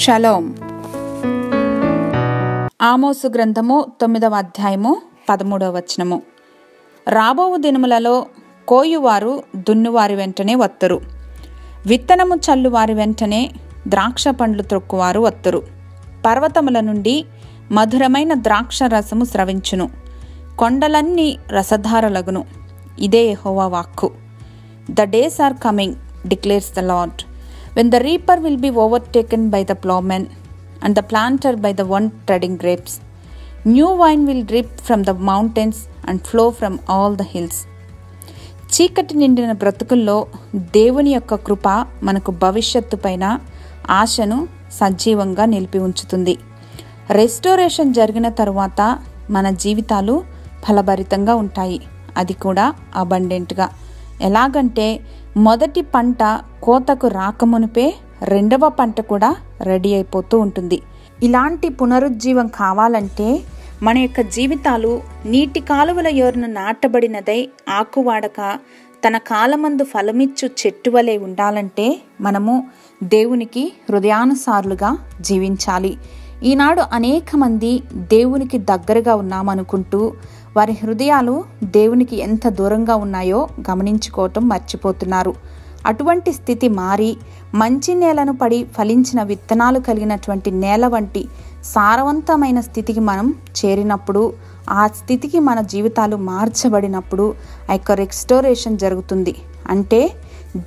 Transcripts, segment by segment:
Shalom. ఆమోసు గ్రంథము 9వ అధ్యాయము 13వ వచనము. రాబోవు దినములలో కోయువారు దున్నువారి వెంటనే వత్తరు, విత్తనము చల్లువారి వెంటనే ద్రాక్ష పండ్లు త్రొక్కువారు వత్తరు. పర్వతముల నుండి మధురమైన ద్రాక్ష రసము స్రవించును, కొండలన్నీ రసధారలగును. ఇదే యెహోవా వాక్కు. The days are coming, declares the Lord, when the reaper will be overtaken by the plowman, and the planter by the one treading grapes. New wine will drip from the mountains and flow from all the hills. చీకటి నిండిన బ్రతుకుల్లో దేవుని యొక్క కృప మనకు భవిష్యత్తు పైన ఆశను సజీవంగా నిలిపి ఉంచుతుంది. రెస్టోరేషన్ జరిగిన తరువాత మన జీవితాలు ఫలభరితంగా ఉంటాయి, అది కూడా అబండెంట్గా. ఎలాగంటే మొదటి పంట కోతకు రాకమునిపే రెండవ పంట కూడా రెడీ అయిపోతూ ఉంటుంది. ఇలాంటి పునరుజ్జీవం కావాలంటే మన యొక్క జీవితాలు నీటి కాలువల యోరున నాటబడినదై ఆకువాడక తన కాలమందు ఫలమిచ్చు చెట్టు వలె ఉండాలంటే మనము దేవునికి హృదయానుసారులుగా జీవించాలి. ఈనాడు అనేక మంది దేవునికి దగ్గరగా ఉన్నామనుకుంటూ వారి హృదయాలు దేవునికి ఎంత దూరంగా ఉన్నాయో గమనించుకోవటం మర్చిపోతున్నారు. అటువంటి స్థితి మారి మంచి నేలను పడి ఫలించిన విత్తనాలు కలిగినటువంటి నేల వంటి సారవంతమైన స్థితికి మనం చేరినప్పుడు, ఆ స్థితికి మన జీవితాలు మార్చబడినప్పుడు ఆ యొక్క రెస్టోరేషన్ జరుగుతుంది. అంటే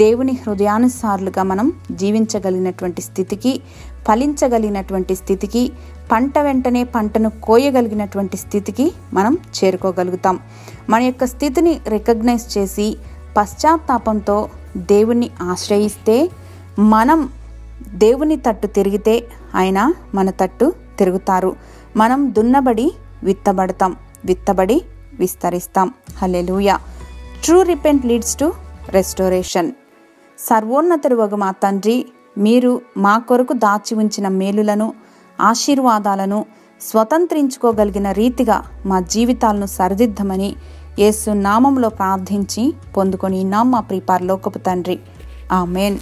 దేవుని హృదయానుసారులుగా మనం జీవించగలిగినటువంటి స్థితికి, ఫలించగలిగినటువంటి స్థితికి, పంట వెంటనే పంటను కోయగలిగినటువంటి స్థితికి మనం చేరుకోగలుగుతాం. మన యొక్క స్థితిని రికగ్నైజ్ చేసి పశ్చాత్తాపంతో దేవుణ్ణి ఆశ్రయిస్తే, మనం దేవుని తట్టు తిరిగితే ఆయన మన తట్టు తిరుగుతారు. మనం దున్నబడి విత్తబడతాం, విత్తబడి విస్తరిస్తాం. Hallelujah. True repent leads to restoration. సర్వోన్నతుడు వగు మా తండ్రి, మీరు మా కొరకు దాచి ఉంచిన మేలులను, ఆశీర్వాదాలను స్వతంత్రించుకోగలిగిన రీతిగా మా జీవితాలను సరిదిద్దమని యేసు నామములో ప్రార్థించి పొందుకొని ఉన్నాం మా ప్రియ పరలోకపు తండ్రి. ఆమేన్.